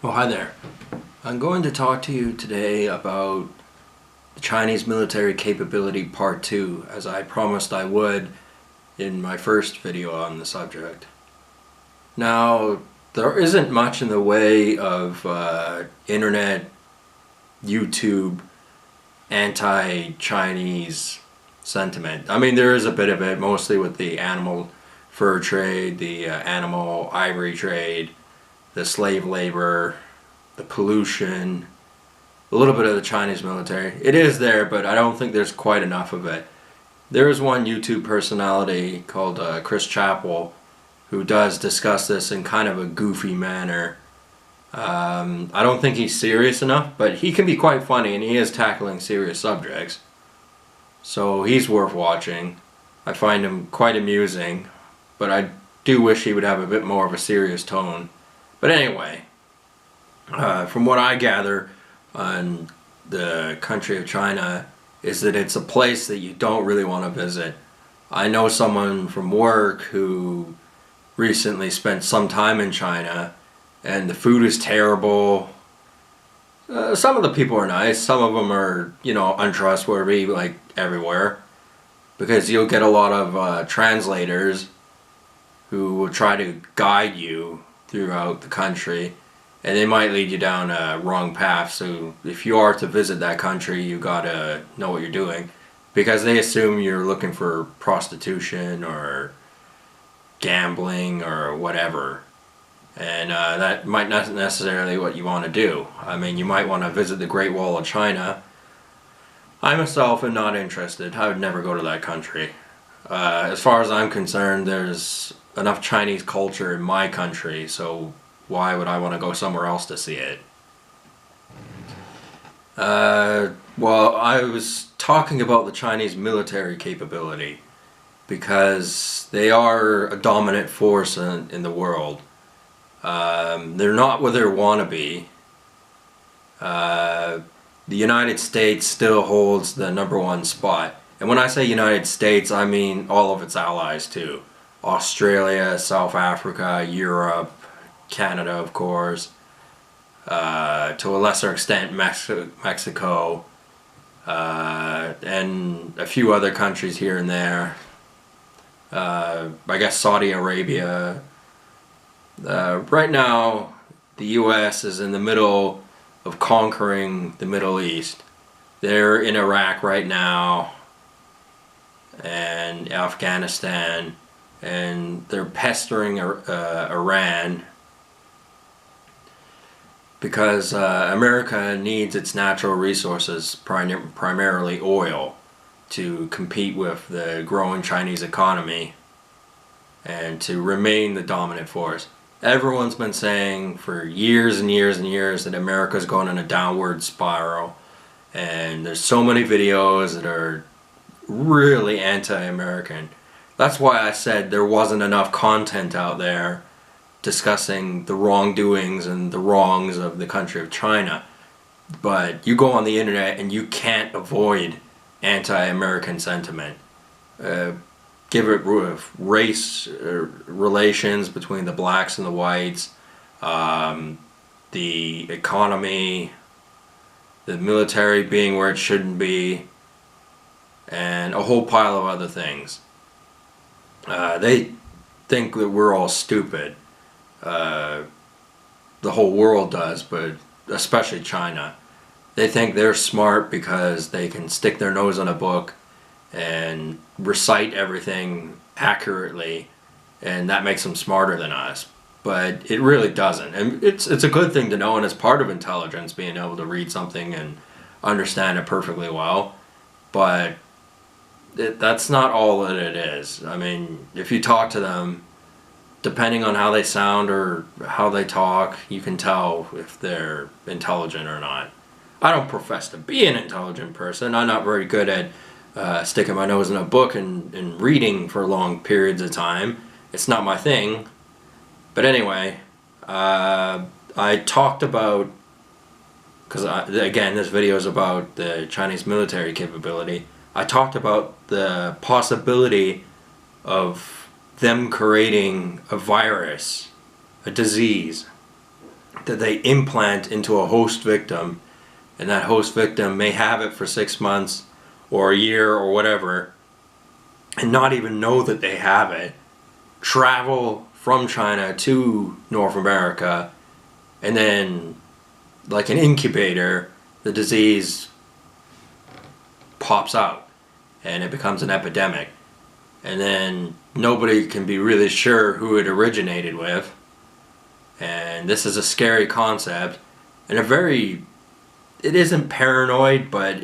Oh, hi there. I'm going to talk to you today about the Chinese military capability part 2, as I promised I would in my first video on the subject. Now, there isn't much in the way of internet, YouTube, anti-Chinese sentiment. I mean, there is a bit of it, mostly with the animal fur trade, the animal ivory trade, the slave labor, the pollution, a little bit of the Chinese military. It is there, but I don't think there's quite enough of it. There is one YouTube personality called Chris Chappell who does discuss this in kind of a goofy manner. I don't think he's serious enough, but he can be quite funny and he is tackling serious subjects. So he's worth watching. I find him quite amusing, but I do wish he would have a bit more of a serious tone. But anyway, from what I gather on the country of China is that it's a place that you don't really want to visit. I know someone from work who recently spent some time in China and the food is terrible. Some of the people are nice, some of them are, untrustworthy like everywhere, because you'll get a lot of translators who will try to guide you throughout the country, and they might lead you down a wrong path. So if you are to visit that country, you gotta know what you're doing, because they assume you're looking for prostitution or gambling or whatever, and that might not necessarily what you want to do. I mean, you might want to visit the Great Wall of China. I myself am not interested. I would never go to that country. As far as I'm concerned, there's enough Chinese culture in my country, so why would I want to go somewhere else to see it? Well, I was talking about the Chinese military capability because they are a dominant force in the world. They're not what they want to be. The United States still holds the #1 spot. And when I say United States, I mean all of its allies too. Australia, South Africa, Europe, Canada, of course, to a lesser extent Mexico, and a few other countries here and there. I guess Saudi Arabia. Right now, the U.S. is in the middle of conquering the Middle East. They're in Iraq right now, and Afghanistan, and they're pestering Iran because America needs its natural resources, primarily oil, to compete with the growing Chinese economy and to remain the dominant force. Everyone's been saying for years and years and years that America's going in a downward spiral, and there's so many videos that are really anti-American. That's why I said there wasn't enough content out there discussing the wrongdoings and the wrongs of the country of China. But you go on the internet and you can't avoid anti-American sentiment. Give it race relations between the blacks and the whites, the economy, the military being where it shouldn't be, and a whole pile of other things. They think that we're all stupid. The whole world does, but especially China. They think they're smart because they can stick their nose on a book and recite everything accurately, and that makes them smarter than us. But it really doesn't. And it's a good thing to know, and it's part of intelligence, being able to read something and understand it perfectly well. But that's not all that it is. I mean, if you talk to them, depending on how they sound or how they talk, you can tell if they're intelligent or not. I don't profess to be an intelligent person. I'm not very good at sticking my nose in a book and reading for long periods of time. It's not my thing. But anyway, I talked about, because again, this video is about the Chinese military capability. I talked about the possibility of them creating a virus, a disease, that they implant into a host victim, and that host victim may have it for 6 months or a year or whatever, and not even know that they have it, travel from China to North America, and then, like an incubator, the disease pops out and it becomes an epidemic. And then nobody can be really sure who it originated with. And this is a scary concept, and it isn't paranoid, but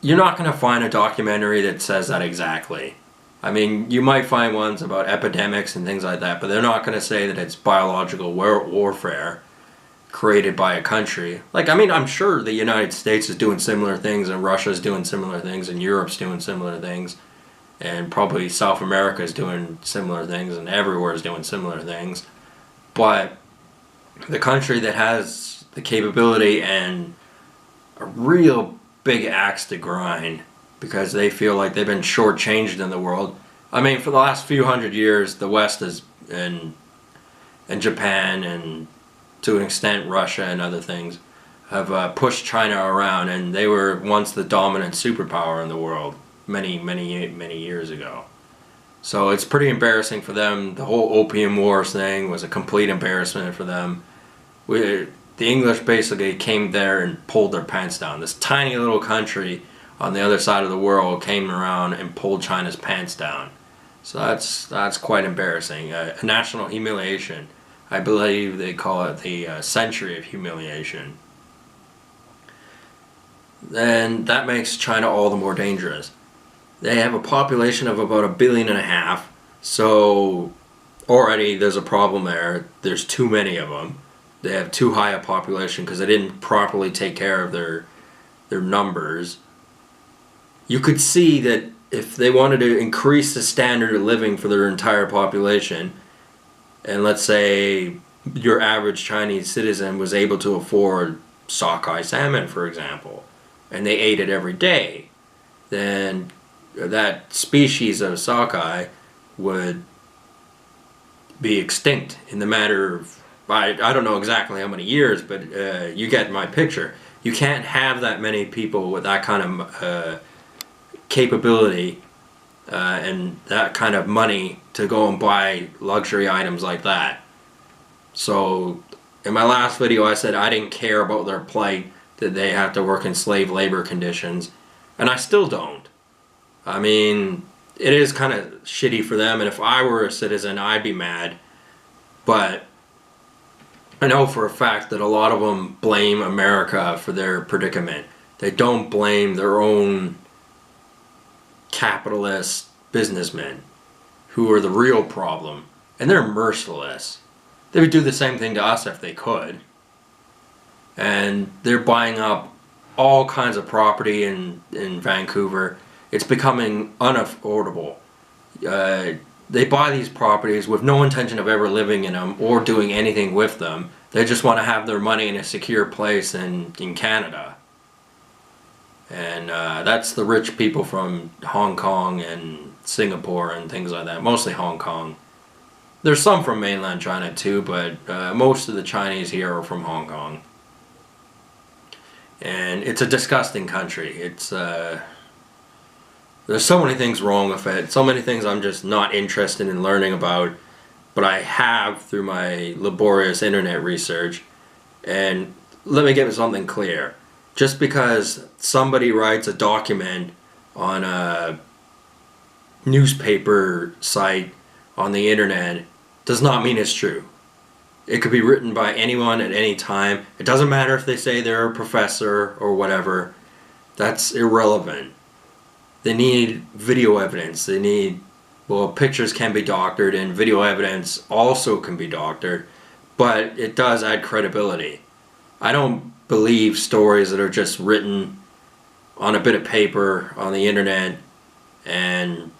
you're not going to find a documentary that says that exactly. I mean, you might find ones about epidemics and things like that, but they're not going to say that it's biological warfare created by a country. Like, I mean, I'm sure the United States is doing similar things, and Russia's doing similar things, and Europe's doing similar things, and probably South America is doing similar things, and everywhere is doing similar things. But the country that has the capability and a real big axe to grind, because they feel like they've been shortchanged in the world. I mean, for the last few hundred years, the West and Japan, and to an extent Russia and other things, have pushed China around, and they were once the dominant superpower in the world many years ago. So it's pretty embarrassing for them. The whole Opium Wars thing was a complete embarrassment for them. The English basically came there and pulled their pants down. This tiny little country on the other side of the world came around and pulled China's pants down. So that's quite embarrassing. A national humiliation. I believe they call it the century of humiliation. And that makes China all the more dangerous. They have a population of about 1.5 billion, so already there's a problem there. There's too many of them. They have too high a population because they didn't properly take care of their numbers. You could see that if they wanted to increase the standard of living for their entire population, and let's say your average Chinese citizen was able to afford sockeye salmon, for example, and they ate it every day, then that species of sockeye would be extinct in the matter of, I don't know exactly how many years, but you get my picture. You can't have that many people with that kind of capability and that kind of money to go and buy luxury items like that. So in my last video I said I didn't care about their plight, that they have to work in slave labor conditions, and I still don't. I mean, it is kind of shitty for them, and if I were a citizen I'd be mad, but I know for a fact that a lot of them blame America for their predicament. They don't blame their own capitalist businessmen who are the real problem, and they're merciless. They would do the same thing to us if they could, and they're buying up all kinds of property in Vancouver. It's becoming unaffordable. They buy these properties with no intention of ever living in them or doing anything with them. They just want to have their money in a secure place in Canada. And that's the rich people from Hong Kong and Singapore and things like that. Mostly Hong Kong. There's some from mainland China too, but most of the Chinese here are from Hong Kong. And it's a disgusting country. It's there's so many things wrong with it. So many things I'm just not interested in learning about, but I have through my laborious internet research. And let me get something clear. Just because somebody writes a document on a newspaper site on the internet does not mean it's true. It could be written by anyone at any time. It doesn't matter if they say they're a professor or whatever. That's irrelevant. They need video evidence. They need, well, pictures can be doctored and video evidence also can be doctored, but it does add credibility. I don't believe stories that are just written on a bit of paper on the internet and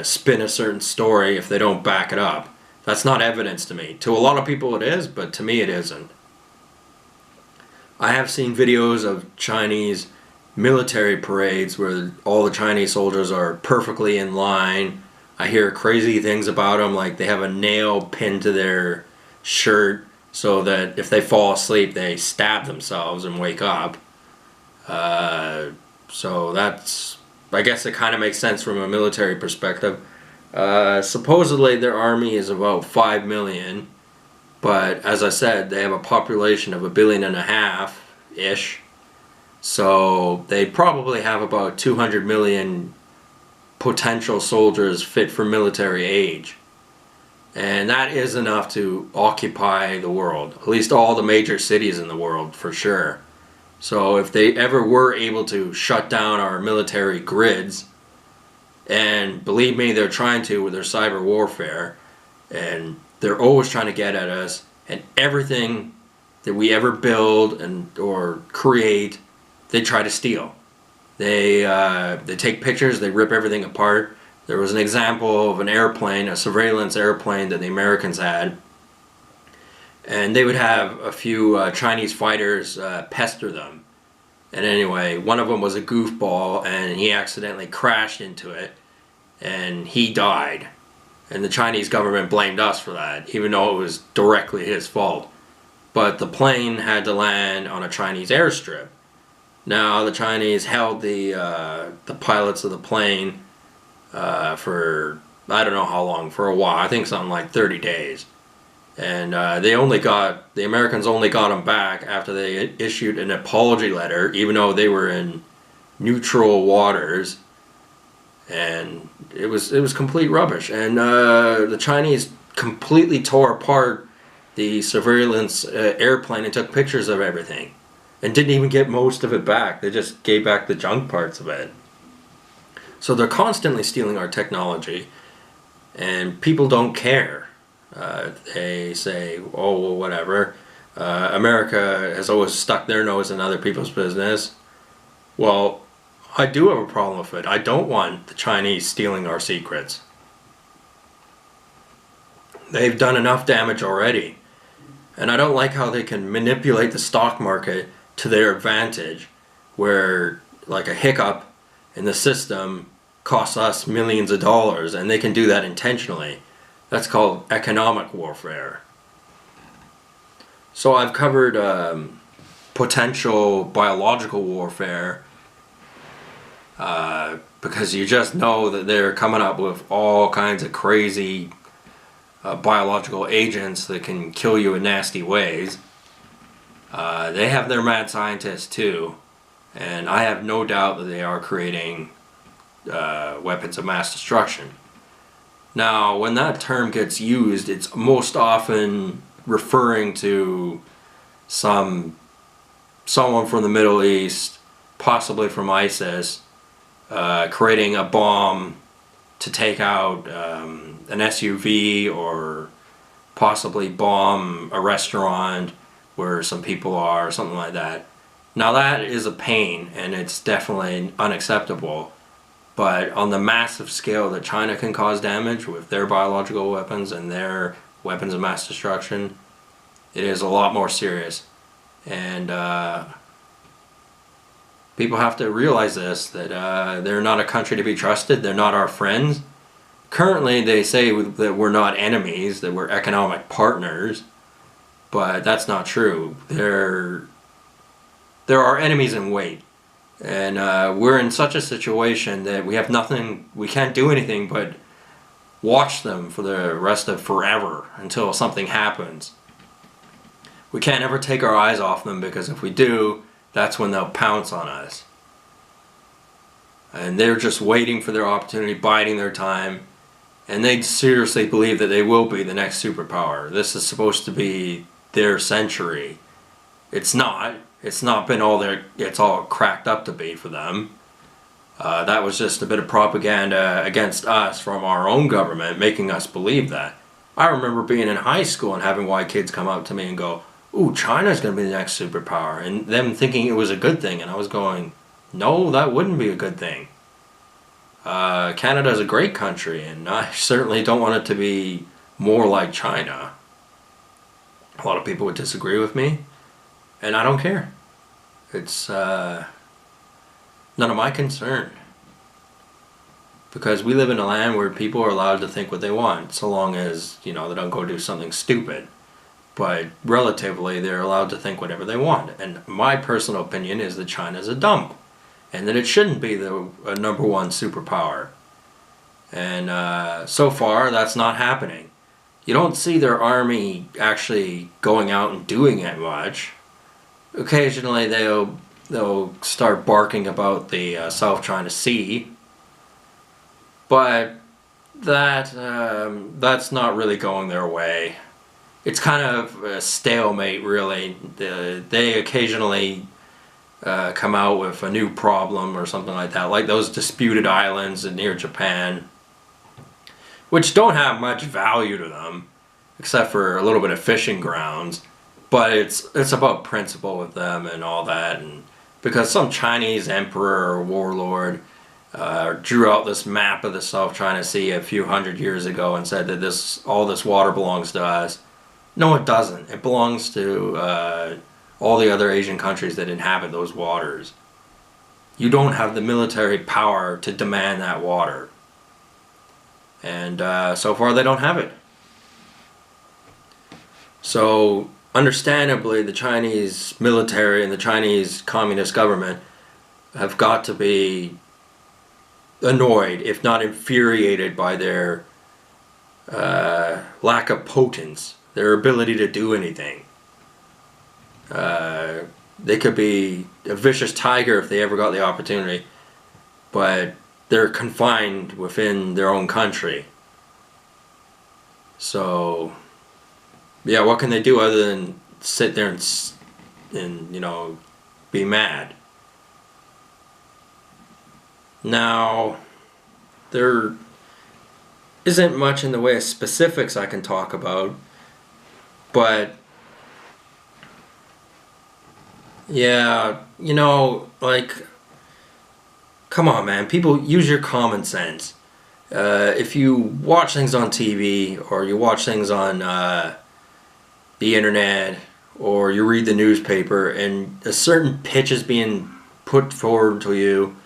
spin a certain story if they don't back it up. That's not evidence to me. To a lot of people it is, but to me it isn't. I have seen videos of Chinese military parades where all the Chinese soldiers are perfectly in line I hear crazy things about them, like they have a nail pinned to their shirt so that if they fall asleep, they stab themselves and wake up. So that's, I guess it kind of makes sense from a military perspective. Supposedly their army is about 5 million, but as I said, they have a population of 1.5 billion ish. So they probably have about 200 million potential soldiers fit for military age. And that is enough to occupy the world, at least all the major cities in the world for sure. So if they ever were able to shut down our military grids, and believe me, they're trying to with their cyber warfare, and they're always trying to get at us, and everything that we ever build and or create, they try to steal. They take pictures, they rip everything apart. There was an example of an airplane, a surveillance airplane that the Americans had, and they would have a few Chinese fighters pester them. And anyway, one of them was a goofball, and he accidentally crashed into it, and he died. And the Chinese government blamed us for that, even though it was directly his fault. But the plane had to land on a Chinese airstrip. Now the Chinese held the pilots of the plane for I don't know how long, for a while. I think something like 30 days. And the Americans only got them back after they issued an apology letter, even though they were in neutral waters. And it was complete rubbish. And the Chinese completely tore apart the surveillance airplane and took pictures of everything, and didn't even get most of it back. They just gave back the junk parts of it. So they're constantly stealing our technology, and people don't care. They say, oh, well, whatever. America has always stuck their nose in other people's business. Well, I do have a problem with it. I don't want the Chinese stealing our secrets. They've done enough damage already. And I don't like how they can manipulate the stock market to their advantage, where like a hiccup in the system costs us millions of dollars, and they can do that intentionally. That's called economic warfare. So I've covered potential biological warfare because you just know that they're coming up with all kinds of crazy biological agents that can kill you in nasty ways. They have their mad scientists too, and I have no doubt that they are creating weapons of mass destruction. Now, when that term gets used, it's most often referring to someone from the Middle East, possibly from ISIS, creating a bomb to take out an SUV, or possibly bomb a restaurant where some people are, or something like that. Now that is a pain, and it's definitely unacceptable. But on the massive scale that China can cause damage with their biological weapons and their weapons of mass destruction, it is a lot more serious. And people have to realize this, that they're not a country to be trusted. They're not our friends. Currently, they say that we're not enemies, that we're economic partners. But that's not true. There are enemies in wait. And we're in such a situation that we have nothing, we can't do anything but watch them for the rest of forever until something happens. We can't ever take our eyes off them, because if we do, that's when they'll pounce on us. And they're just waiting for their opportunity, biding their time, and they seriously believe that they will be the next superpower. This is supposed to be their century. It's not. It's not been all it's all cracked up to be for them. That was just a bit of propaganda against us from our own government, making us believe that. I remember being in high school and having white kids come up to me and go, ooh, China's going to be the next superpower, and them thinking it was a good thing, and I was going, no, that wouldn't be a good thing. Canada's a great country, and I certainly don't want it to be more like China. A lot of people would disagree with me, and I don't care. It's none of my concern. because we live in a land where people are allowed to think what they want, so long as, you know, they don't go do something stupid. But relatively, they're allowed to think whatever they want. And my personal opinion is that China's a dump, and that it shouldn't be the number one superpower. And so far, that's not happening. You don't see their army actually going out and doing it much. Occasionally, they'll start barking about the South China Sea, but that's not really going their way. It's kind of a stalemate, really. They occasionally come out with a new problem or something like that, like those disputed islands near Japan, which don't have much value to them, except for a little bit of fishing grounds. But it's about principle with them and all that, and because some Chinese emperor or warlord drew out this map of the South China Sea a few hundred years ago and said that all this water belongs to us. No, it doesn't. It belongs to all the other Asian countries that inhabit those waters. You don't have the military power to demand that water. And so far they don't have it. So, understandably, the Chinese military and the Chinese Communist government have got to be annoyed, if not infuriated, by their lack of potence, their ability to do anything. They could be a vicious tiger if they ever got the opportunity, but they're confined within their own country. So, yeah, what can they do other than sit there and you know, be mad? Now, there isn't much in the way of specifics I can talk about, but yeah, you know, like, come on, man, people, use your common sense. If you watch things on TV, or you watch things on the internet, or you read the newspaper, and a certain pitch is being put forward to you,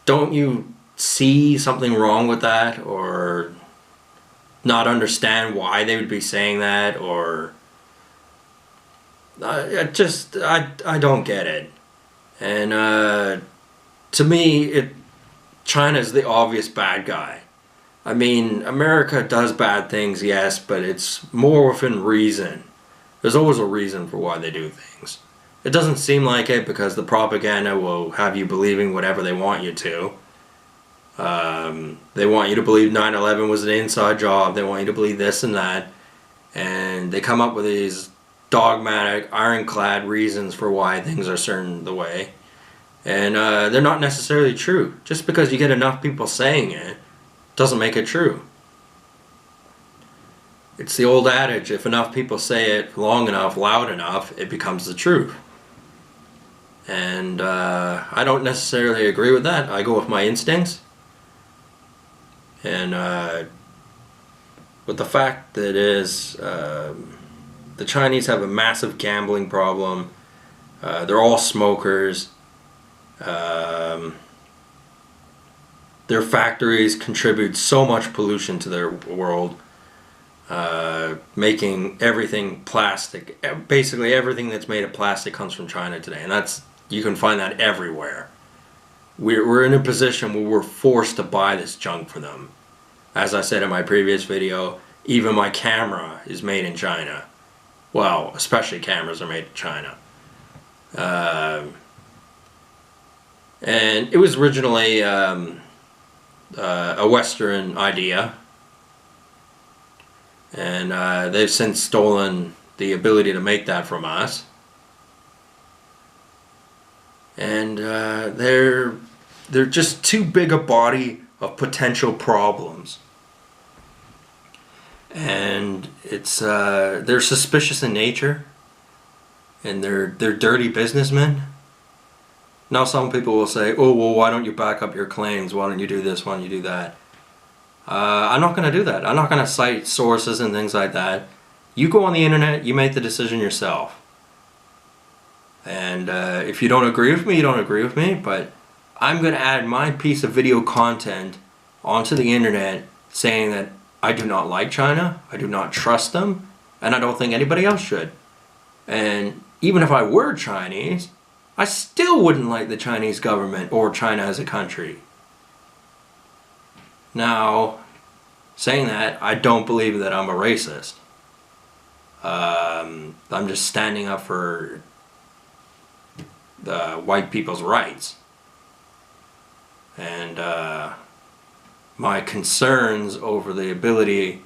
don't you see something wrong with that, or not understand why they would be saying that, or I don't get it. And to me, China's the obvious bad guy. I mean, America does bad things, yes, but it's more within reason. There's always a reason for why they do things. It doesn't seem like it because the propaganda will have you believing whatever they want you to. They want you to believe 9/11 was an inside job. They want you to believe this and that. And they come up with these dogmatic, ironclad reasons for why things are certain the way. And they're not necessarily true. Just because you get enough people saying it doesn't make it true. It's the old adage, if enough people say it long enough, loud enough, it becomes the truth. And I don't necessarily agree with that. I go with my instincts. And with the fact that the Chinese have a massive gambling problem. They're all smokers. Their factories contribute so much pollution to their world, making everything plastic. Basically everything that's made of plastic comes from China today, and you can find that everywhere. We're in a position where we're forced to buy this junk for them. As I said in my previous video, even my camera is made in China. Well, especially cameras are made in China. And it was originally a Western idea, and they've since stolen the ability to make that from us. And they're just too big a body of potential problems. And they're suspicious in nature, and they're dirty businessmen. Now some people will say, oh, well, why don't you back up your claims? Why don't you do this? Why don't you do that? I'm not going to do that. I'm not going to cite sources and things like that. You go on the internet, you make the decision yourself. And if you don't agree with me, you don't agree with me, but I'm going to add my piece of video content onto the internet saying that I do not like China, I do not trust them, and I don't think anybody else should. And even if I were Chinese, I still wouldn't like the Chinese government or China as a country. Now, saying that, I don't believe that I'm a racist. I'm just standing up for the white people's rights. And my concerns over the ability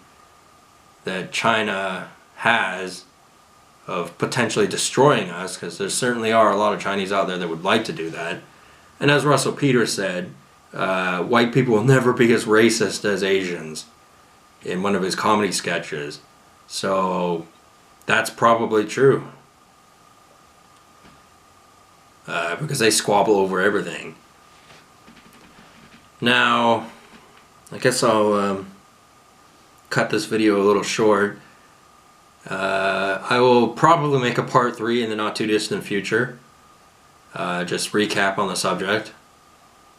that China has of potentially destroying us, because there certainly are a lot of Chinese out there that would like to do that. And as Russell Peters said, white people will never be as racist as Asians in one of his comedy sketches. So that's probably true. Because they squabble over everything. Now, I guess I'll cut this video a little short. I will probably make a part 3 in the not too distant future. Just recap on the subject.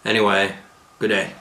Anyway, good day.